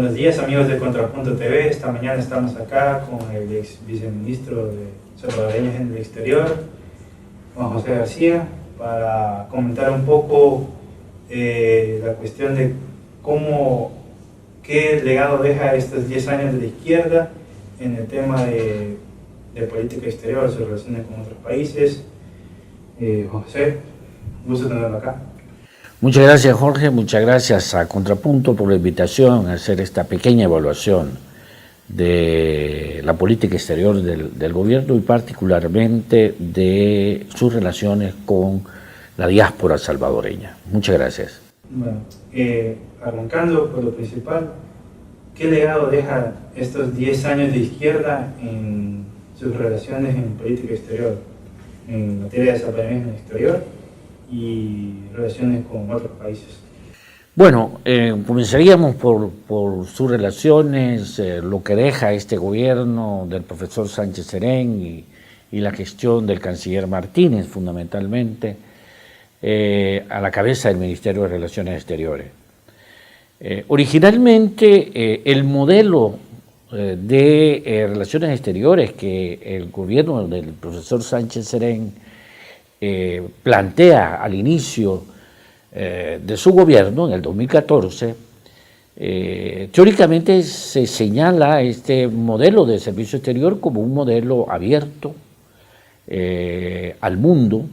Buenos días, amigos de Contrapunto TV. Esta mañana estamos acá con el ex viceministro de salvadoreños en el exterior, Juan José García, para comentar un poco la cuestión de qué legado deja estos 10 años de la izquierda en el tema de política exterior, sus relaciones con otros países. Juan José, gusto tenerlo acá. Muchas gracias, Jorge, muchas gracias a Contrapunto por la invitación a hacer esta pequeña evaluación de la política exterior del gobierno y particularmente de sus relaciones con la diáspora salvadoreña. Muchas gracias. Bueno, arrancando por lo principal, ¿qué legado deja estos 10 años de izquierda en sus relaciones en política exterior, en materia de salvadoreños en el exterior y relaciones con otros países? Bueno, comenzaríamos por sus relaciones, lo que deja este gobierno del profesor Sánchez Serén y la gestión del canciller Martínez, fundamentalmente, a la cabeza del Ministerio de Relaciones Exteriores. Originalmente, el modelo de relaciones exteriores que el gobierno del profesor Sánchez Serén plantea al inicio de su gobierno, en el 2014, teóricamente se señala este modelo de servicio exterior como un modelo abierto al mundo,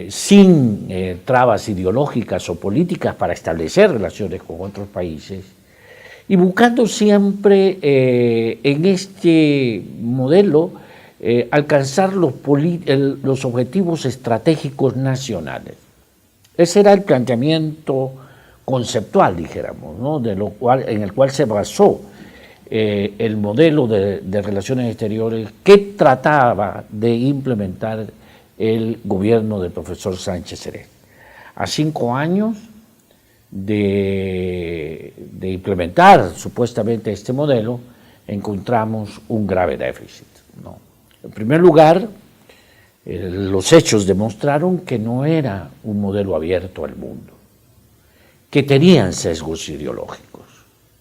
sin trabas ideológicas o políticas para establecer relaciones con otros países, y buscando siempre en este modelo alcanzar los objetivos estratégicos nacionales. Ese era el planteamiento conceptual, dijéramos, ¿no? En el cual se basó el modelo de relaciones exteriores que trataba de implementar el gobierno del profesor Sánchez Serén. A 5 años de implementar supuestamente este modelo, encontramos un grave déficit, ¿no? En primer lugar, los hechos demostraron que no era un modelo abierto al mundo, que tenían sesgos ideológicos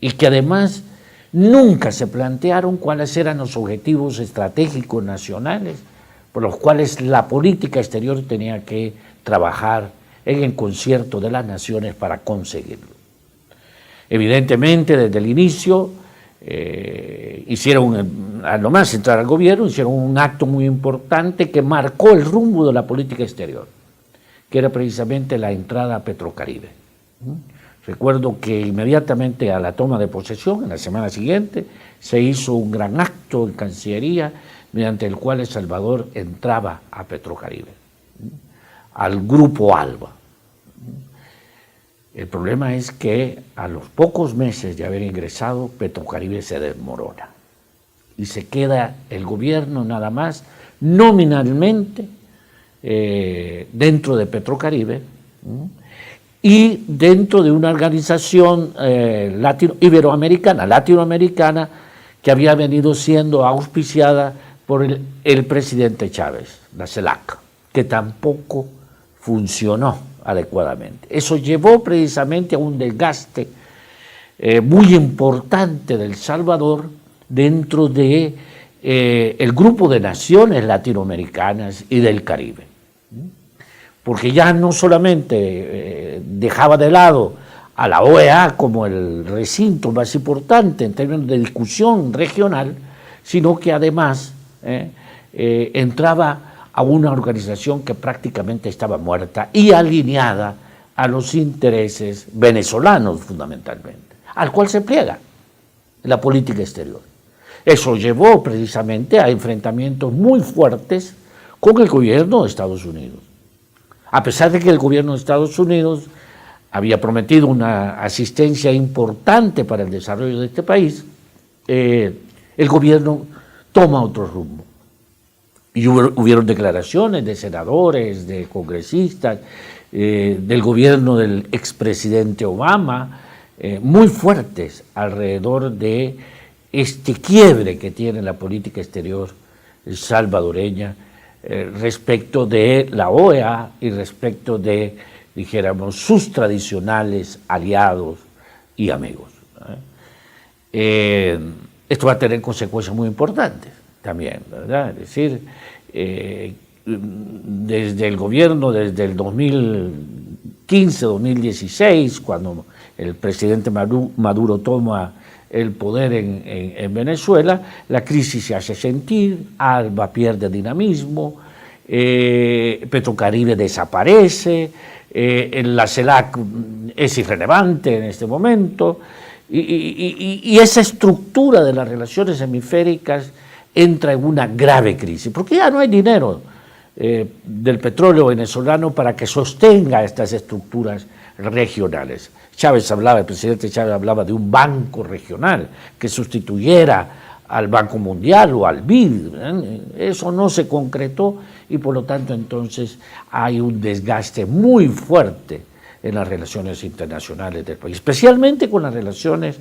y que además nunca se plantearon cuáles eran los objetivos estratégicos nacionales por los cuales la política exterior tenía que trabajar en el concierto de las naciones para conseguirlo. Evidentemente, desde el inicio, al nomás entrar al gobierno, hicieron un acto muy importante que marcó el rumbo de la política exterior, que era precisamente la entrada a Petrocaribe. Recuerdo que inmediatamente a la toma de posesión, en la semana siguiente, se hizo un gran acto en Cancillería, mediante el cual El Salvador entraba a Petrocaribe, al Grupo ALBA. El problema es que a los pocos meses de haber ingresado, Petrocaribe se desmorona y se queda el gobierno nada más nominalmente dentro de Petrocaribe y dentro de una organización latinoamericana que había venido siendo auspiciada por el presidente Chávez, la CELAC, que tampoco funcionó adecuadamente. Eso llevó precisamente a un desgaste muy importante de El Salvador dentro de el grupo de naciones latinoamericanas y del Caribe, porque ya no solamente dejaba de lado a la OEA como el recinto más importante en términos de discusión regional, sino que además entraba a una organización que prácticamente estaba muerta y alineada a los intereses venezolanos fundamentalmente, al cual se pliega la política exterior. Eso llevó precisamente a enfrentamientos muy fuertes con el gobierno de Estados Unidos. A pesar de que el gobierno de Estados Unidos había prometido una asistencia importante para el desarrollo de este país, el gobierno toma otro rumbo. Y hubieron declaraciones de senadores, de congresistas, del gobierno del expresidente Obama, muy fuertes alrededor de este quiebre que tiene la política exterior salvadoreña respecto de la OEA y respecto de, dijéramos, sus tradicionales aliados y amigos. Esto va a tener consecuencias muy importantes también, ¿verdad? Es decir, desde el gobierno, desde el 2015-2016, cuando el presidente Maduro toma el poder en Venezuela, la crisis se hace sentir, ALBA pierde dinamismo, Petrocaribe desaparece, la CELAC es irrelevante en este momento, y esa estructura de las relaciones hemisféricas entra en una grave crisis, porque ya no hay dinero del petróleo venezolano para que sostenga estas estructuras regionales. El presidente Chávez hablaba de un banco regional que sustituyera al Banco Mundial o al BID. Eso no se concretó y por lo tanto entonces hay un desgaste muy fuerte en las relaciones internacionales del país, especialmente con las relaciones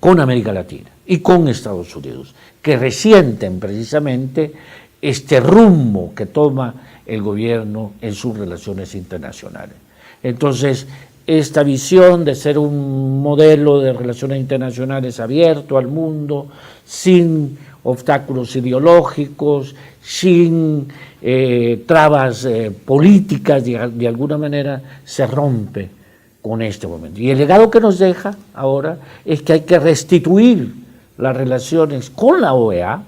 con América Latina y con Estados Unidos, que resienten precisamente este rumbo que toma el gobierno en sus relaciones internacionales. Entonces, esta visión de ser un modelo de relaciones internacionales abierto al mundo, sin obstáculos ideológicos, sin trabas políticas, de alguna manera se rompe con este momento. Y el legado que nos deja ahora es que hay que restituir las relaciones con la OEA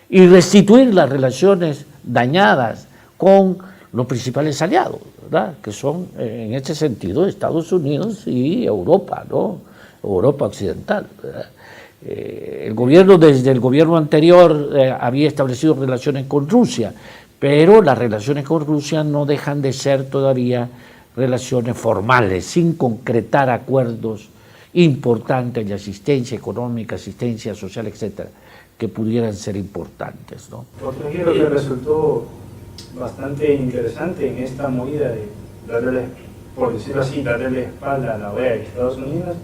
y restituir las relaciones dañadas con los principales aliados, ¿verdad? Que son, en este sentido, Estados Unidos y Europa, ¿no? Europa occidental, ¿verdad? El gobierno, desde el gobierno anterior, había establecido relaciones con Rusia, pero las relaciones con Rusia no dejan de ser todavía relaciones formales, sin concretar acuerdos importantes de asistencia económica, asistencia social, etcétera, que pudieran ser importantes, ¿no? Otro giro que resultó bastante interesante en esta movida de darle, por decirlo así, darle la espalda a la OEA y Estados Unidos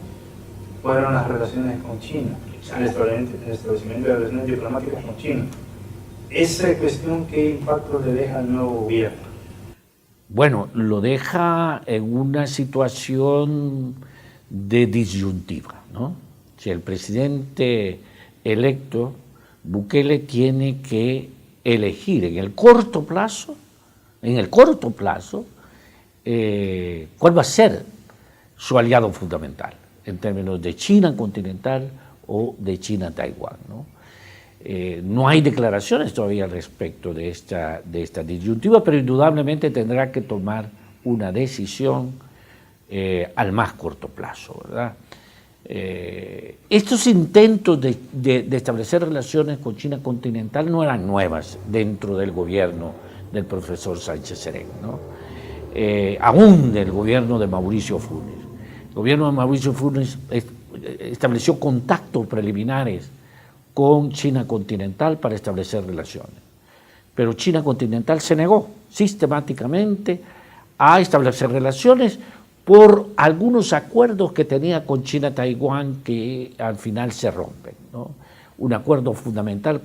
fueron las relaciones con China, el establecimiento de relaciones diplomáticas con China. Esa cuestión, ¿qué impacto le deja al nuevo gobierno? Bueno, lo deja en una situación de disyuntiva, ¿no? Si el presidente electo, Bukele, tiene que elegir en el corto plazo, cuál va a ser su aliado fundamental en términos de China continental o de China-Taiwán, ¿no? No hay declaraciones todavía al respecto de esta disyuntiva, pero indudablemente tendrá que tomar una decisión al más corto plazo, ¿verdad? Estos intentos de establecer relaciones con China continental no eran nuevas dentro del gobierno del profesor Sánchez Serén, ¿no? Aún del gobierno de Mauricio Funes. El gobierno de Mauricio Funes estableció contactos preliminares con China continental para establecer relaciones, pero China continental se negó sistemáticamente a establecer relaciones por algunos acuerdos que tenía con China-Taiwán que al final se rompen, ¿no? Un acuerdo fundamental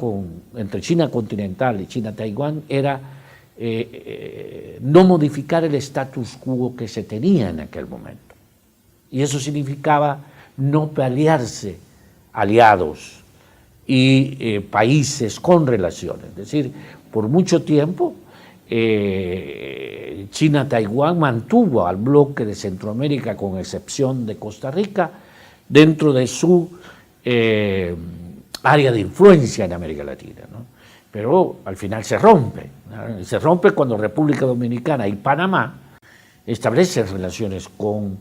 entre China continental y China-Taiwán era no modificar el status quo que se tenía en aquel momento. Y eso significaba no pelearse aliados y países con relaciones. Es decir, por mucho tiempo China-Taiwán mantuvo al bloque de Centroamérica, con excepción de Costa Rica, dentro de su área de influencia en América Latina, ¿no? Pero al final se rompe, ¿no? Se rompe cuando República Dominicana y Panamá establecen relaciones con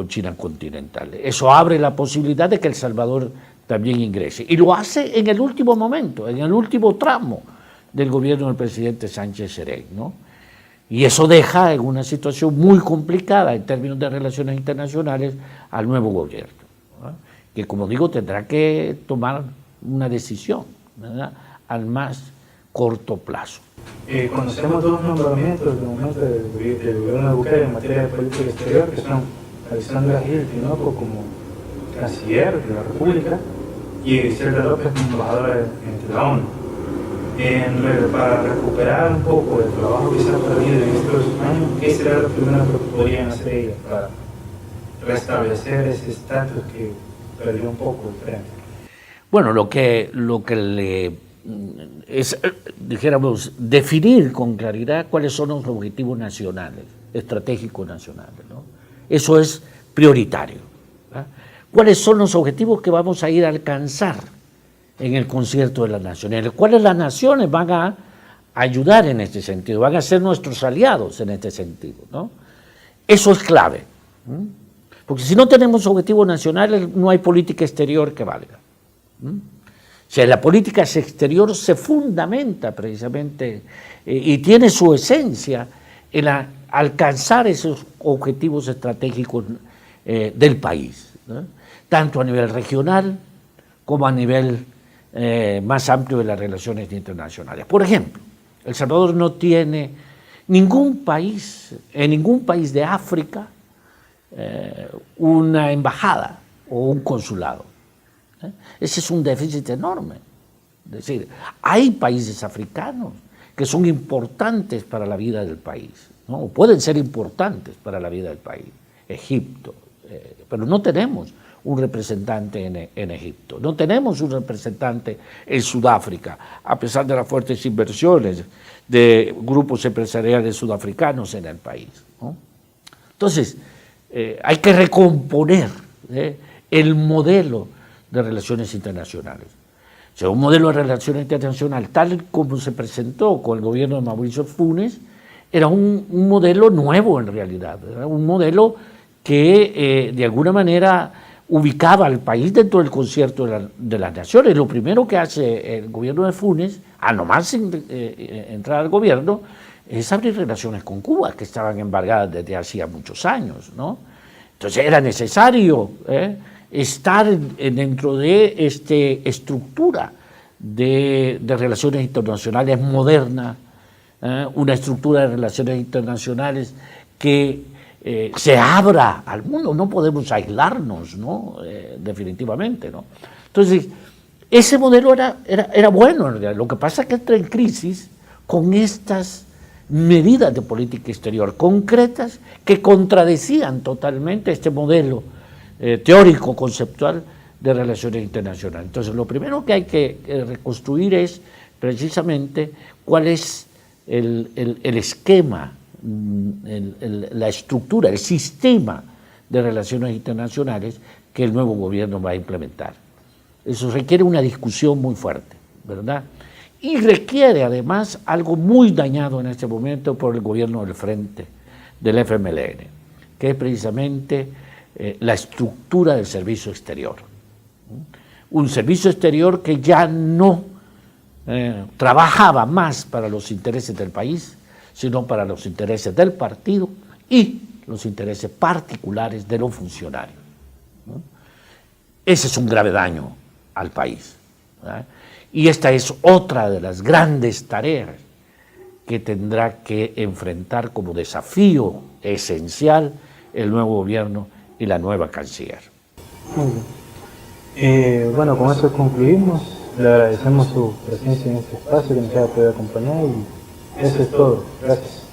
China continental. Eso abre la posibilidad de que El Salvador también ingrese. Y lo hace en el último momento, en el último tramo del gobierno del presidente Sánchez Serén, ¿no? Y eso deja en una situación muy complicada en términos de relaciones internacionales al nuevo gobierno, ¿no? Que, como digo, tendrá que tomar una decisión, ¿verdad?, al más corto plazo. Conocemos dos nombramientos de momento del gobierno de Bukele en materia de política exterior, que son Alexandra Gil Tinoco como canciller de la República y Griselda López como embajadora ante la ONU. Para recuperar un poco el trabajo que se ha perdido en estos años, ¿qué será lo primero que podrían hacer ellas para restablecer ese estatus que perdió un poco Ucrania? Bueno, lo que le es, dijéramos, definir con claridad cuáles son los objetivos nacionales, estratégicos nacionales, ¿no? Eso es prioritario, ¿verdad? ¿Cuáles son los objetivos que vamos a ir a alcanzar en el concierto de las naciones? ¿Cuáles las naciones van a ayudar en este sentido? Van a ser nuestros aliados en este sentido, ¿no? Eso es clave, ¿m? Porque si no tenemos objetivos nacionales, no hay política exterior que valga. ¿M? O sea, la política exterior se fundamenta precisamente y tiene su esencia en alcanzar esos objetivos estratégicos del país, ¿no? Tanto a nivel regional como a nivel más amplio de las relaciones internacionales. Por ejemplo, El Salvador no tiene ningún país, en ningún país de África, una embajada o un consulado. Ese es un déficit enorme. Es decir, hay países africanos que son importantes para la vida del país, ¿no? O pueden ser importantes para la vida del país. Egipto, pero no tenemos un representante en Egipto, no tenemos un representante en Sudáfrica, a pesar de las fuertes inversiones de grupos empresariales sudafricanos en el país, ¿no? Entonces, hay que recomponer el modelo de relaciones internacionales. O sea, un modelo de relaciones internacionales tal como se presentó con el gobierno de Mauricio Funes era un modelo nuevo en realidad, era un modelo que de alguna manera ubicaba al país dentro del concierto de las naciones. Lo primero que hace el gobierno de Funes, nomás entrar al gobierno, es abrir relaciones con Cuba, que estaban embargadas desde hacía muchos años, ¿no? Entonces era necesario estar dentro de esta estructura de relaciones internacionales moderna, una estructura de relaciones internacionales que se abra al mundo. No podemos aislarnos, ¿no? Definitivamente, ¿no? Entonces, ese modelo era bueno en realidad. Lo que pasa es que entra en crisis con estas medidas de política exterior concretas que contradecían totalmente este modelo teórico, conceptual de relaciones internacionales. Entonces, lo primero que hay que reconstruir es precisamente cuál es el esquema, la estructura, el sistema de relaciones internacionales que el nuevo gobierno va a implementar. Eso requiere una discusión muy fuerte, ¿verdad? Y requiere además algo muy dañado en este momento por el gobierno del Frente, del FMLN, que es precisamente la estructura del servicio exterior. Un servicio exterior que ya no trabajaba más para los intereses del país, sino para los intereses del partido y los intereses particulares de los funcionarios, ¿no? Ese es un grave daño al país, ¿verdad? Y esta es otra de las grandes tareas que tendrá que enfrentar como desafío esencial el nuevo gobierno y la nueva canciller. Muy bien. Bueno, con eso concluimos. Le agradecemos su presencia en este espacio, que nos haya podido acompañar, y eso es todo. Gracias.